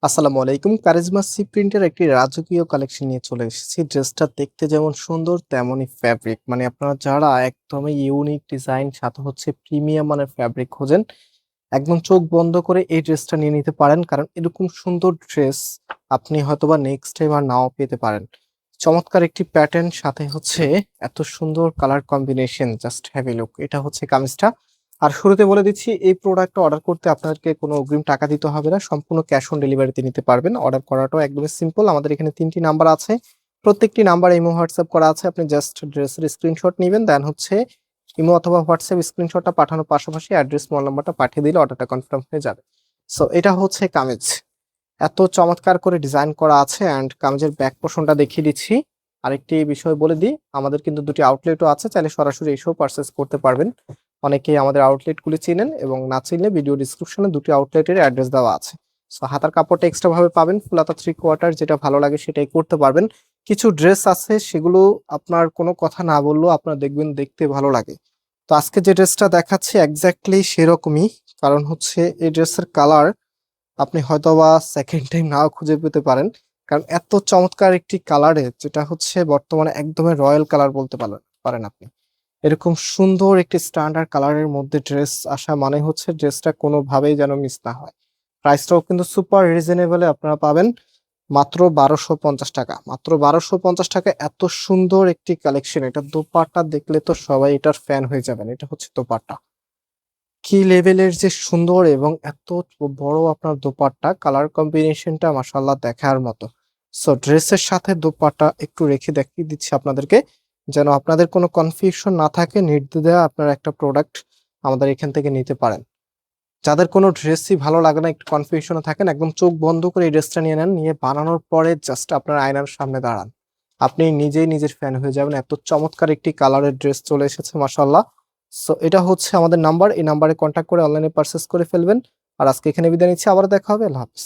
আসসালামু আলাইকুম। Charisma C প্রিন্টের একটি রাজকীয় কালেকশন নিয়ে চলে এসেছি। ড্রেসটা দেখতে যেমন সুন্দর তেমনই ফ্যাব্রিক, মানে আপনারা যারা একদমই ইউনিক ডিজাইন সাথে হচ্ছে প্রিমিয়াম মানের ফ্যাব্রিক খোঁজেন, একদম চোখ বন্ধ করে এই ড্রেসটা নিয়ে নিতে পারেন, কারণ এরকম সুন্দর ড্রেস আপনি হয়তোবা নেক্সট টাইম আর নাও পেতে পারেন। চমৎকার একটি প্যাটার্ন সাথে হচ্ছে এত সুন্দর colour combination, just have a look. এটা হচ্ছে কামিজটা। আর শুরুতে বলে দিচ্ছি, এই প্রোডাক্টটা অর্ডার করতে আপনাদেরকে কোনো অগ্রিম টাকা দিতে হবে না, সম্পূর্ণ ক্যাশ অন ডেলিভারিতে নিতে পারবেন। অর্ডার করাটাও একদমই সিম্পল। আমাদের এখানে 3টি নাম্বার আছে, প্রত্যেকটি নাম্বার ইমো হোয়াটসঅ্যাপ করা আছে। আপনি জাস্ট ড্রেসের স্ক্রিনশট নেবেন, দেন হচ্ছে ইমো অথবা হোয়াটসঅ্যাপ স্ক্রিনশটটা পাঠানোর পাশাপাশি অ্যাড্রেস মোবাইল নাম্বারটা পাঠিয়ে দিলে অর্ডারটা কনফার্ম হয়ে যাবে। সো এটা হচ্ছে কামিজ, এত চমৎকার করে ডিজাইন করা আছে। অ্যান্ড কামিজের ব্যাক পোর্শনটা দেখিয়ে দিচ্ছি। আরেকটি বিষয় বলে দিই, আমাদের কিন্তু দুটি আউটলেটও আছে, চাইলে সরাসরি এসেও পারচেস করতে পারবেন। অনেকেই আমাদের আউটলেটগুলি চিনেন, এবং না চিনলে ভিডিও ডিসক্রিপশনে দুটি আউটলেটের অ্যাড্রেস দেওয়া আছে। সো হাতার কাপড়টা এক্সট্রা ভাবে পাবেন, ফুল হাতা 3/4, যেটা ভালো লাগে সেটাই করতে পারবেন। কিছু ড্রেস আছে সেগুলো আপনার কোনো কথা না বললেও আপনার দেখবেন দেখতে ভালো লাগে। তো আজকে যে ড্রেসটা দেখাচ্ছি এক্স্যাক্টলি সেরকমই, কারণ হচ্ছে এই ড্রেসের কালার আপনি হয়তোবা সেকেন্ড টাইম নাও খুঁজে পেতে পারেন, কারণ এত চমৎকার একটি কালারে, যেটা হচ্ছে বর্তমানে একদমই রয়্যাল কালার বলতে পারেন পারেন আপনি। এরকম সুন্দর একটি স্ট্যান্ডার্ড কালারের মধ্যে ড্রেস আসা মানে হচ্ছে ড্রেসটা কোনোভাবেই যেন মিস না হয়। প্রাইসটাও কিন্তু সুপার রিজনেবলে আপনারা পাবেন, মাত্র 1250 টাকা। মাত্র 1250 টাকা এত সুন্দর একটি কালেকশন। এটা দোপাট্টা দেখলে তো সবাই এটার ফ্যান হয়ে যাবেন। এটা হচ্ছে দোপাট্টা, কি লেভেলের যে সুন্দর, এবং এত বড় আপনার দোপাট্টা, কালার কম্বিনেশনটা মাশাআল্লাহ দেখার মতো। সো ড্রেসের সাথে দোপাট্টা একটু রেখে দেখিয়ে দিচ্ছি আপনাদেরকে, যেন আপনাদের কোনো কনফিউশন না থাকে, নির্দ্বিধায় আপনারা একটা প্রোডাক্ট আমাদের এখান থেকে নিতে পারেন। যাদের কোনো ড্রেসই ভালো লাগে না, একটু কনফিউশনে থাকেন, একদম চোখ বন্ধ করে এই ড্রেসটা নিয়ে নেন, নিয়ে বানানোর পরে জাস্ট আপনার আয়নার সামনে দাঁড়ান, আপনি নিজেই নিজের ফ্যান হয়ে যাবেন। এত চমৎকার একটি কালারের ড্রেস চলে এসেছে মাশাআল্লাহ। সো এটা হচ্ছে আমাদের নাম্বার, এই নাম্বারে কন্ট্যাক্ট করে অনলাইনে পারচেস করে ফেলবেন। আর আজকে এখানে বিদায় নিচ্ছি, আবার দেখা হবে। আল্লাহ হাফেজ।